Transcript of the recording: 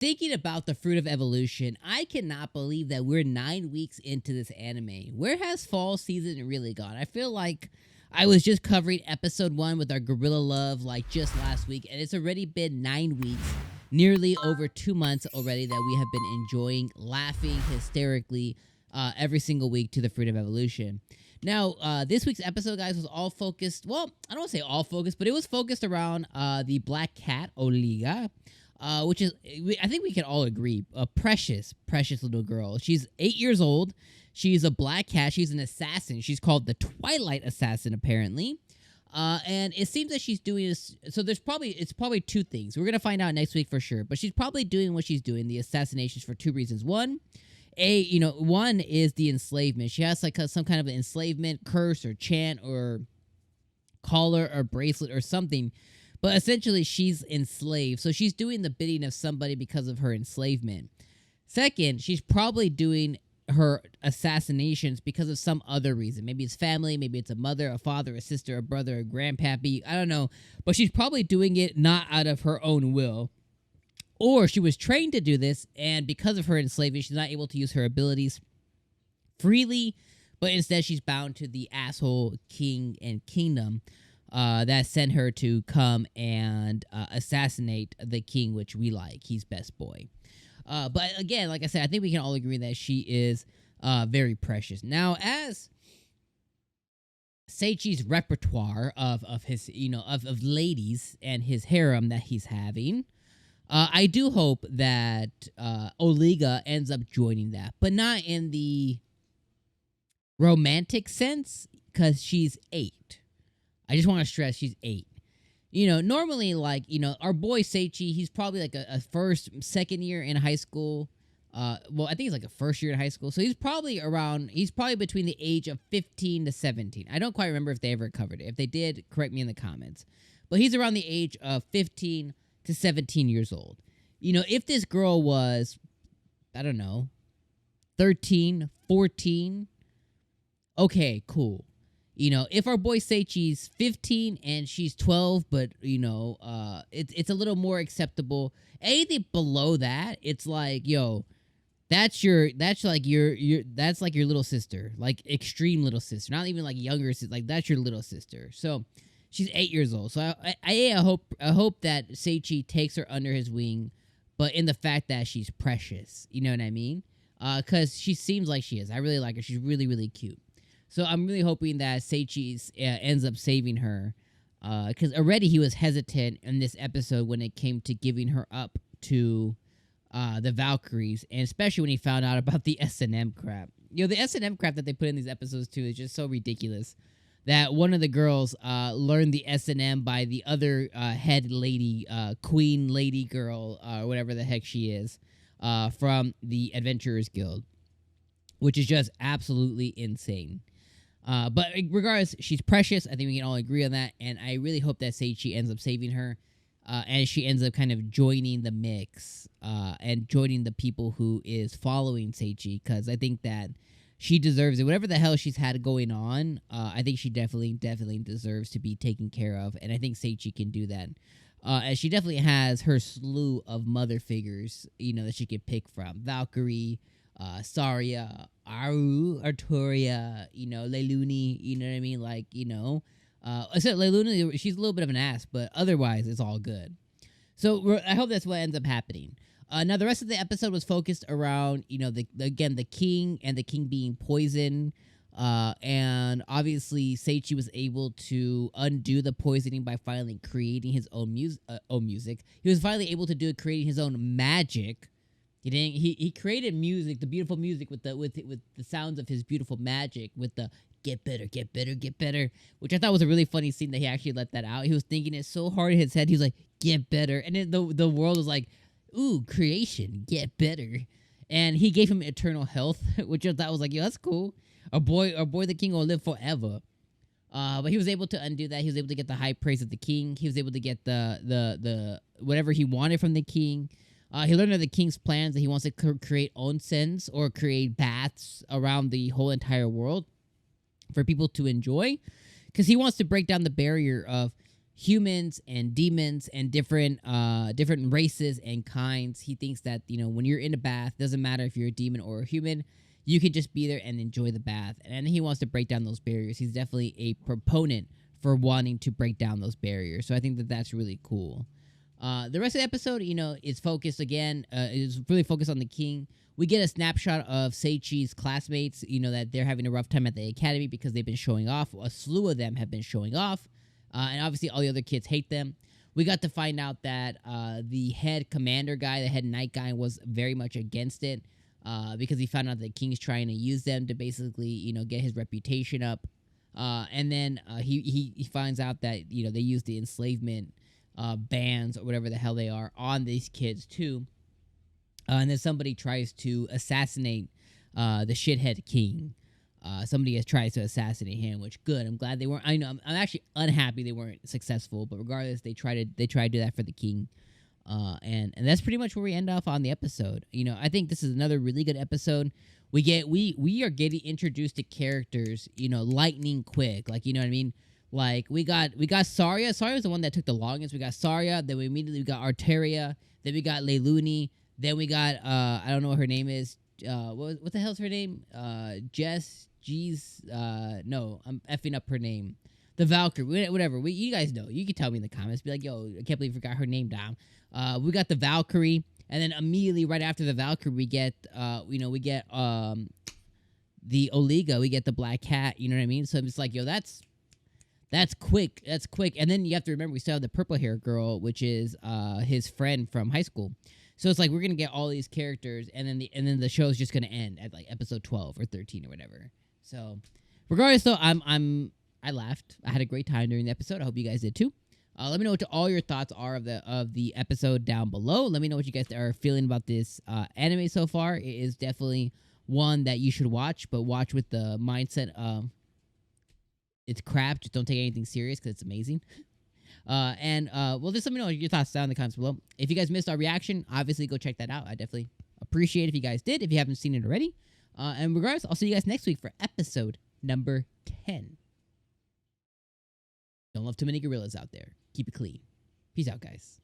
Thinking about the fruit of evolution, I cannot believe that we're 9 weeks into this anime. Where has fall season really gone? I feel like I was just covering episode 1 with our Gorilla Love like just last week, and it's already been 9 weeks, nearly over 2 months already that we have been enjoying, laughing hysterically every single week to the fruit of evolution. Now, this week's episode, guys, was all focused. Well, I don't want to say all focused, but it was focused around the black cat, 𝐒𝐻𝐚𝐧𝐬𝐭. Which is, I think we can all agree, a precious, precious little girl. She's 8 years old. She's a black cat. She's an assassin. She's called the Twilight Assassin, apparently. And it seems that she's doing this. So it's probably two things. We're gonna find out next week for sure. But she's probably doing what she's doing, the assassinations, for two reasons. One is the enslavement. She has like some kind of an enslavement curse or chant or collar or bracelet or something. But essentially, she's enslaved. So she's doing the bidding of somebody because of her enslavement. Second, she's probably doing her assassinations because of some other reason. Maybe it's family, maybe it's a mother, a father, a sister, a brother, a grandpappy. I don't know. But she's probably doing it not out of her own will. Or she was trained to do this, and because of her enslavement, she's not able to use her abilities freely, but instead she's bound to the asshole king and kingdom that sent her to come and assassinate the king, which we like. He's best boy. But again, like I said, I think we can all agree that she is very precious. Now, as Seichi's repertoire of his, of ladies and his harem that he's having, I do hope that 𝐒𝐻𝐚𝐧𝐬𝐭 ends up joining that, but not in the romantic sense, because she's 8. I just want to stress she's 8. Normally, like, our boy Seichi, he's probably like a second year in high school. Well, I think he's like a first year in high school. So he's probably between the age of 15 to 17. I don't quite remember if they ever covered it. If they did, correct me in the comments. But he's around the age of 15 to 17 years old. If this girl was, I don't know, 13, 14, okay, cool. If our boy Seichi's 15 and she's 12, but it's a little more acceptable. Anything below that, it's like, yo, that's like your little sister, like extreme little sister, not even like younger sister, like that's your little sister. So she's 8 years old. So I hope that Seichi takes her under his wing, but in the fact that she's precious, you know what I mean? Because she seems like she is. I really like her. She's really, really cute. So I'm really hoping that Seichi ends up saving her, because already he was hesitant in this episode when it came to giving her up to the Valkyries, and especially when he found out about the S&M crap. The S&M crap that they put in these episodes too is just so ridiculous. That one of the girls learned the S&M by the other head lady, queen lady girl, or whatever the heck she is, from the Adventurers Guild, which is just absolutely insane. But regardless, she's precious. I think we can all agree on that. And I really hope that Seichi ends up saving her. And she ends up kind of joining the mix. And joining the people who is following Seichi. Because I think that she deserves it. Whatever the hell she's had going on, I think she definitely deserves to be taken care of. And I think Seichi can do that. And she definitely has her slew of mother figures, that she could pick from. Valkyrie, Saria, Aru, Arturia, Leiluni, you know what I mean? Like, except Leiluni, she's a little bit of an ass, but otherwise it's all good. So I hope that's what ends up happening. Now the rest of the episode was focused around, the king and the king being poisoned. And obviously Seichi was able to undo the poisoning by finally creating his own music. He was finally able to creating his own magic. He created music, the beautiful music with the sounds of his beautiful magic, with the get better, get better, get better, which I thought was a really funny scene that he actually let that out. He was thinking it so hard in his head. He was like, get better. And then the world was like, ooh, creation, get better. And he gave him eternal health, which I thought was like, yo, that's cool. Our boy the king will live forever. But he was able to undo that. He was able to get the high praise of the king. He was able to get the whatever he wanted from the king. He learned of the king's plans that he wants to create onsens, or create baths around the whole entire world for people to enjoy, because he wants to break down the barrier of humans and demons and different races and kinds. He thinks that, when you're in a bath, doesn't matter if you're a demon or a human, you can just be there and enjoy the bath. And he wants to break down those barriers. He's definitely a proponent for wanting to break down those barriers. So I think that that's really cool. The rest of the episode, is focused again, is really focused on the king. We get a snapshot of Seichi's classmates, that they're having a rough time at the academy because they've been showing off. A slew of them have been showing off. And obviously all the other kids hate them. We got to find out that the head commander guy, the head knight guy, was very much against it because he found out that the king's trying to use them to basically, get his reputation up. And then he finds out that, they use the enslavement bans or whatever the hell they are on these kids too. And then somebody tries to assassinate the shithead king. Somebody has tried to assassinate him, which good. I'm glad they weren't. I know I'm actually unhappy they weren't successful, but regardless, they try to do that for the king. And that's pretty much where we end off on the episode. I think this is another really good episode. We are getting introduced to characters, lightning quick. Like, you know what I mean? Like we got Saria. Saria was the one that took the longest. We got Saria, then we immediately got Arteria, then we got Leiluni, then we got I don't know what her name is. What the hell's her name? No, I'm effing up her name. The Valkyrie, whatever. You guys know. You can tell me in the comments. Be like, yo, I can't believe I forgot her name down. We got the Valkyrie, and then immediately right after the Valkyrie, we get the Oliga. We get the Black Cat. You know what I mean? So it's like, yo, that's quick. That's quick. And then you have to remember, we still have the purple hair girl, which is his friend from high school. So it's like we're gonna get all these characters, and then the show's just gonna end at like episode 12 or 13 or whatever. So, regardless, though, I laughed. I had a great time during the episode. I hope you guys did too. Let me know what all your thoughts are of the episode down below. Let me know what you guys are feeling about this anime so far. It is definitely one that you should watch, but watch with the mindset of it's crap. Just don't take anything serious because it's amazing. Well, just let me know your thoughts down in the comments below. If you guys missed our reaction, obviously go check that out. I definitely appreciate it if you guys did, if you haven't seen it already. And regardless, I'll see you guys next week for episode number 10. Don't love too many gorillas out there. Keep it clean. Peace out, guys.